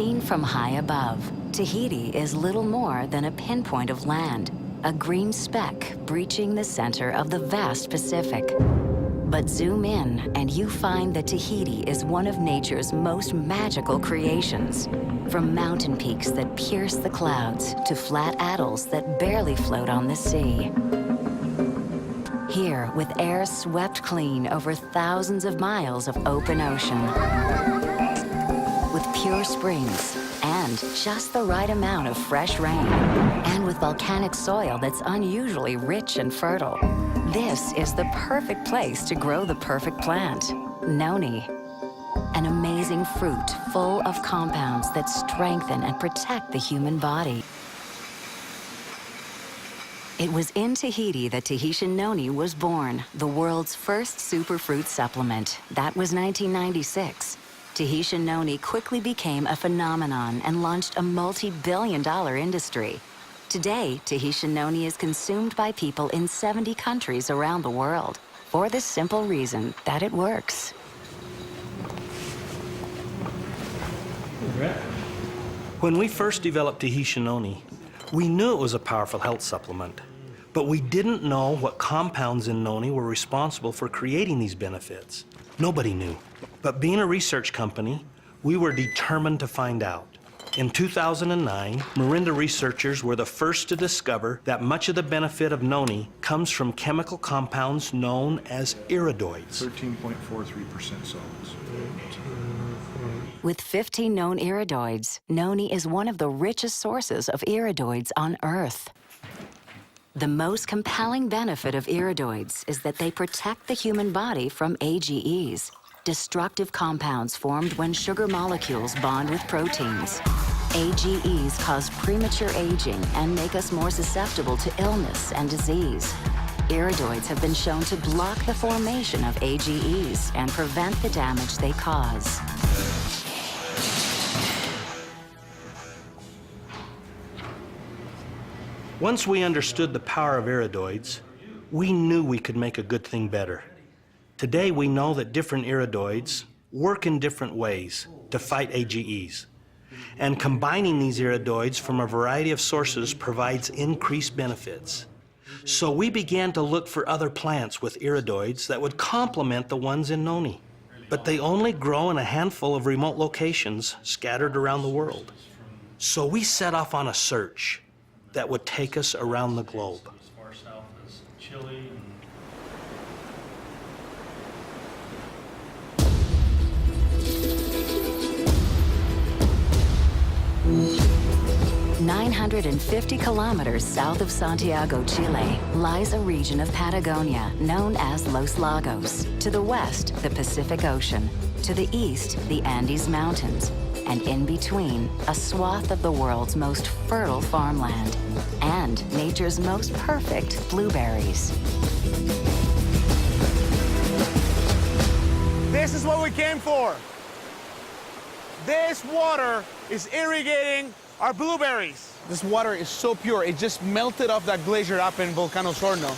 Seen from high above, Tahiti is little more than a pinpoint of land, a green speck breaching the center of the vast Pacific. But zoom in and you find that Tahiti is one of nature's most magical creations. From mountain peaks that pierce the clouds to flat atolls that barely float on the sea. Here, with air swept clean over thousands of miles of open ocean. With pure springs and just the right amount of fresh rain. And with volcanic soil that's unusually rich and fertile. This is the perfect place to grow the perfect plant, noni. An amazing fruit full of compounds that strengthen and protect the human body. It was in Tahiti that Tahitian noni was born, the world's first superfruit supplement. That was 1996. Tahitian noni quickly became a phenomenon and launched a multi-billion-dollar industry. Today, Tahitian noni is consumed by people in 70 countries around the world for the simple reason that it works. When we first developed Tahitian noni, we knew it was a powerful health supplement, but we didn't know what compounds in noni were responsible for creating these benefits. Nobody knew. But being a research company, we were determined to find out. In 2009, Marinda researchers were the first to discover that much of the benefit of noni comes from chemical compounds known as iridoids. 13.43% solids. With 15 known iridoids, noni is one of the richest sources of iridoids on Earth. The most compelling benefit of iridoids is that they protect the human body from AGEs, destructive compounds formed when sugar molecules bond with proteins. AGEs cause premature aging and make us more susceptible to illness and disease. Iridoids have been shown to block the formation of AGEs and prevent the damage they cause. Once we understood the power of iridoids, we knew we could make a good thing better. Today, we know that different iridoids work in different ways to fight AGEs. And combining these iridoids from a variety of sources provides increased benefits. So we began to look for other plants with iridoids that would complement the ones in noni. But they only grow in a handful of remote locations scattered around the world. So we set off on a search that would take us around the globe. As far south as Chile and 950 kilometers south of Santiago, Chile, lies a region of Patagonia known as Los Lagos. To the west, the Pacific Ocean. To the east, the Andes Mountains. And in between, a swath of the world's most fertile farmland. And nature's most perfect blueberries. This is what we came for. This water is irrigating our blueberries. This water is so pure, it just melted off that glacier up in Volcano Sorno.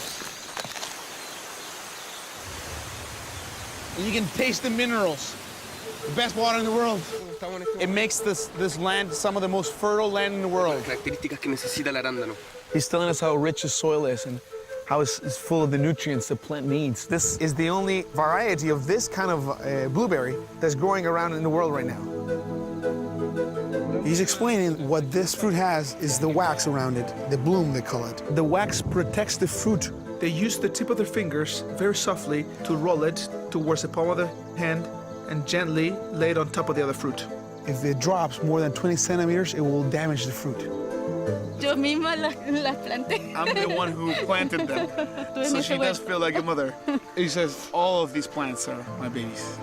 And you can taste the minerals. The best water in the world. It makes this land some of the most fertile land in the world. He's telling us how rich the soil is and how it's full of the nutrients the plant needs. This is the only variety of this kind of blueberry that's growing around in the world right now. He's explaining what this fruit has is the wax around it, the bloom they call it. The wax protects the fruit. They use the tip of their fingers very softly to roll it towards the palm of the hand and gently lay it on top of the other fruit. If it drops more than 20 centimeters, it will damage the fruit. Yo misma las planté. I'm the one who planted them, so she does feel like a mother. He says all of these plants are my babies.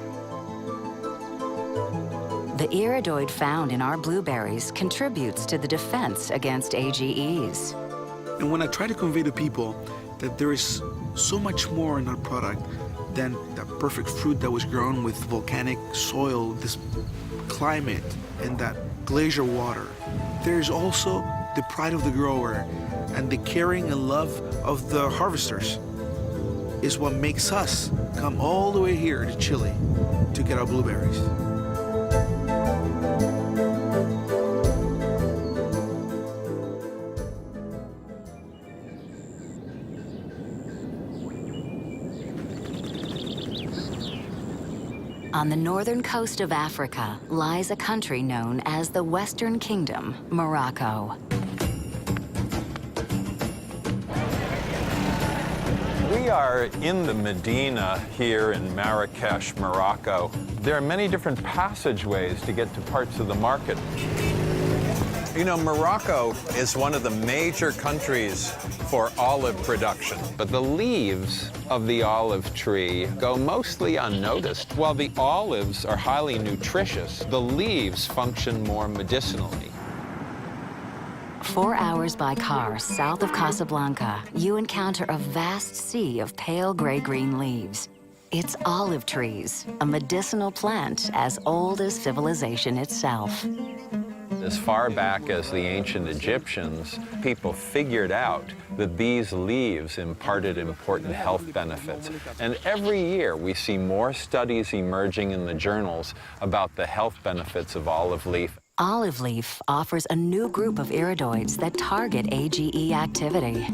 The iridoid found in our blueberries contributes to the defense against AGEs. And when I try to convey to people that there is so much more in our product than that perfect fruit that was grown with volcanic soil, this climate, and that glacier water, there is also the pride of the grower and the caring and love of the harvesters is what makes us come all the way here to Chile to get our blueberries. On the northern coast of Africa lies a country known as the Western Kingdom, Morocco. We are in the Medina here in Marrakesh, Morocco. There are many different passageways to get to parts of the market. You know, Morocco is one of the major countries for olive production, but the leaves of the olive tree go mostly unnoticed. While the olives are highly nutritious, the leaves function more medicinally. 4 hours by car south of Casablanca, you encounter a vast sea of pale gray-green leaves. It's olive trees, a medicinal plant as old as civilization itself. As far back as the ancient Egyptians, people figured out that these leaves imparted important health benefits. And every year we see more studies emerging in the journals about the health benefits of olive leaf. Olive leaf offers a new group of iridoids that target AGE activity.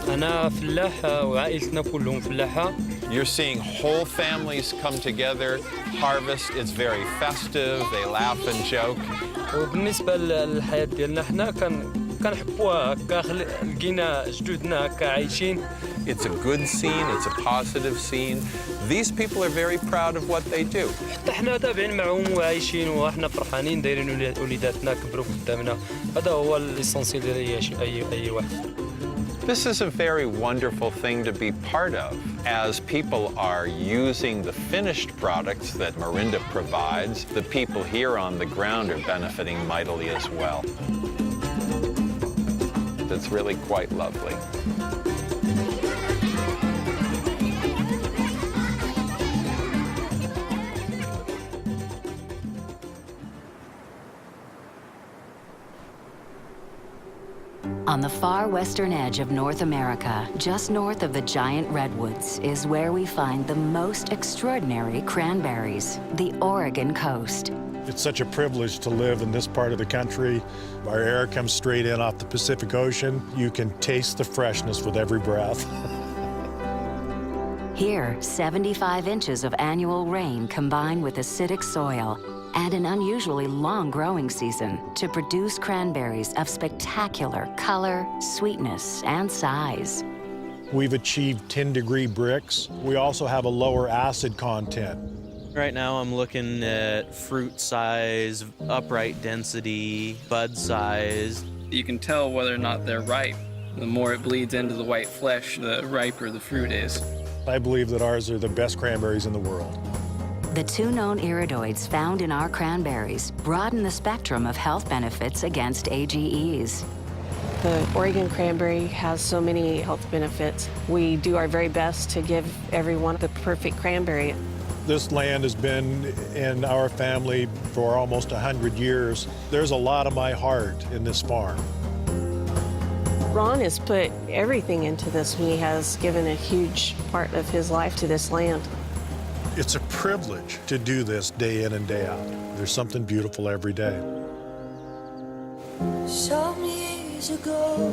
أنا فلاح وعائلتنا كلهم فلاحة. You're seeing whole families come together, harvest. It's very festive. They laugh and joke. وبالنسبة للحياة ديالنا حنا كنحبوها هكا لقينا جدودنا هكا عايشين. It's a good scene. It's a positive scene. These people are very proud of what they do. حتى حنا تابعين معهم وعايشين وحنا فرحانين دايرين وليداتنا كبروا قدامنا. هذا هو الإسانسيال ديال أي واحد. This is a very wonderful thing to be part of, as people are using the finished products that Marinda provides. The people here on the ground are benefiting mightily as well. It's really quite lovely. On the far western edge of North America, just north of the giant redwoods, is where we find the most extraordinary cranberries, the Oregon coast. It's such a privilege to live in this part of the country. Our air comes straight in off the Pacific Ocean. You can taste the freshness with every breath. Here, 75 inches of annual rain combine with acidic soil and an unusually long growing season to produce cranberries of spectacular color, sweetness, and size. We've achieved 10-degree bricks. We also have a lower acid content. Right now I'm looking at fruit size, upright density, bud size. You can tell whether or not they're ripe. The more it bleeds into the white flesh, the riper the fruit is. I believe that ours are the best cranberries in the world. The 2 known iridoids found in our cranberries broaden the spectrum of health benefits against AGEs. The Oregon cranberry has so many health benefits. We do our very best to give everyone the perfect cranberry. This land has been in our family for almost 100 years. There's a lot of my heart in this farm. Ron has put everything into this. He has given a huge part of his life to this land. It's a privilege to do this day in and day out. There's something beautiful every day. Some years ago,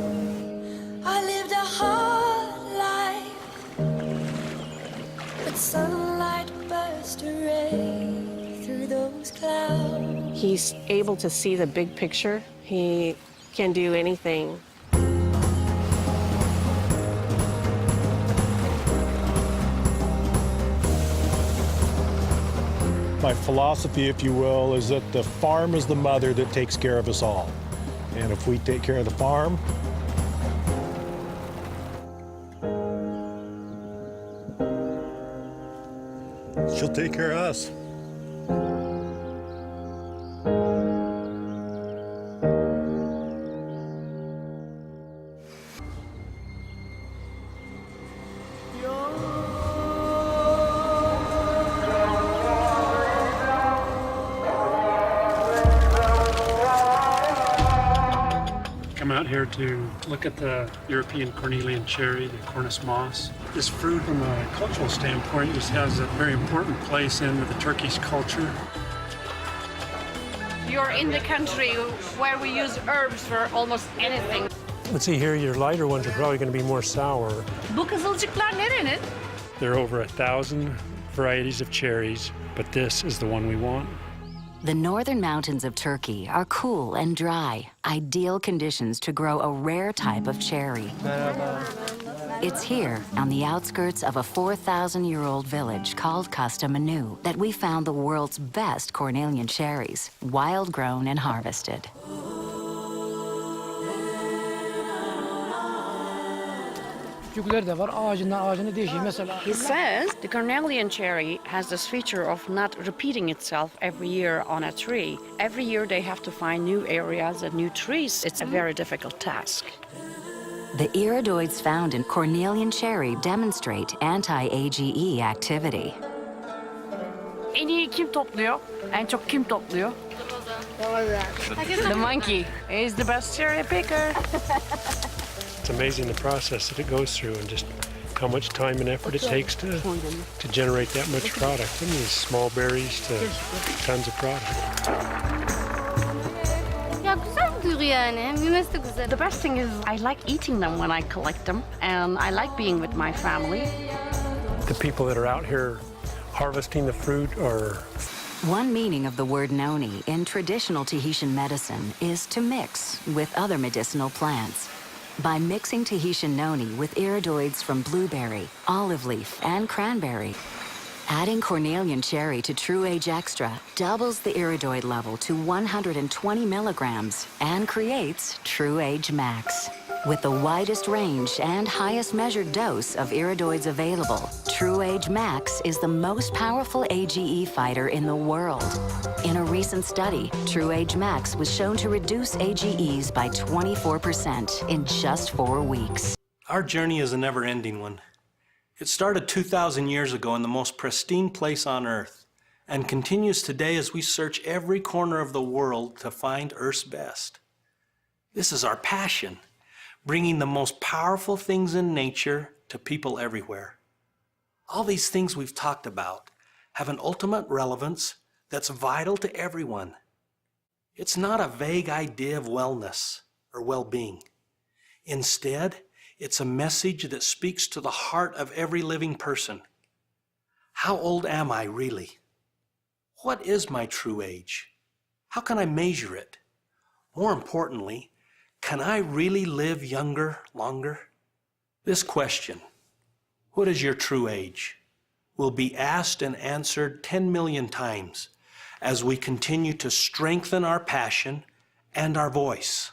I lived a hard life, but sunlight burst a ray through those clouds. He's able to see the big picture. He can do anything. My philosophy, if you will, is that the farm is the mother that takes care of us all. And if we take care of the farm, she'll take care of us. Come out here to look at the European cornelian cherry, the Cornus moss. This fruit, from a cultural standpoint, just has a very important place in the Turkish culture. You're in the country where we use herbs for almost anything. Let's see here, your lighter ones are probably going to be more sour. Bu kızılcıklar nerenin? There are over 1,000 varieties of cherries, but this is the one we want. The northern mountains of Turkey are cool and dry, ideal conditions to grow a rare type of cherry. It's here, on the outskirts of a 4,000-year-old village called Kastamonu, that we found the world's best Cornelian cherries, wild-grown and harvested. He says the Cornelian cherry has this feature of not repeating itself every year on a tree. Every year they have to find new areas and new trees. It's a very difficult task. The iridoids found in Cornelian cherry demonstrate anti-AGE activity. En iyi kim topluyor? En çok kim topluyor? The monkey is the best cherry picker. It's amazing the process that it goes through and just how much time and effort it takes to generate that much product. From these small berries to tons of product. The best thing is I like eating them when I collect them, and I like being with my family. The people that are out here harvesting the fruit are... One meaning of the word noni in traditional Tahitian medicine is to mix with other medicinal plants. By mixing Tahitian noni with iridoids from blueberry, olive leaf, and cranberry, adding Cornelian cherry to True Age Extra doubles the iridoid level to 120 milligrams and creates True Age Max. With the widest range and highest measured dose of iridoids available, True Age Max is the most powerful AGE fighter in the world. In a recent study, True Age Max was shown to reduce AGEs by 24% in just 4 weeks. Our journey is a never-ending one. It started 2,000 years ago in the most pristine place on Earth and continues today as we search every corner of the world to find Earth's best. This is our passion, bringing the most powerful things in nature to people everywhere. All these things we've talked about have an ultimate relevance that's vital to everyone. It's not a vague idea of wellness or well-being. Instead, it's a message that speaks to the heart of every living person. How old am I really? What is my true age? How can I measure it? More importantly, can I really live younger, longer? This question, what is your true age, will be asked and answered 10 million times as we continue to strengthen our passion and our voice.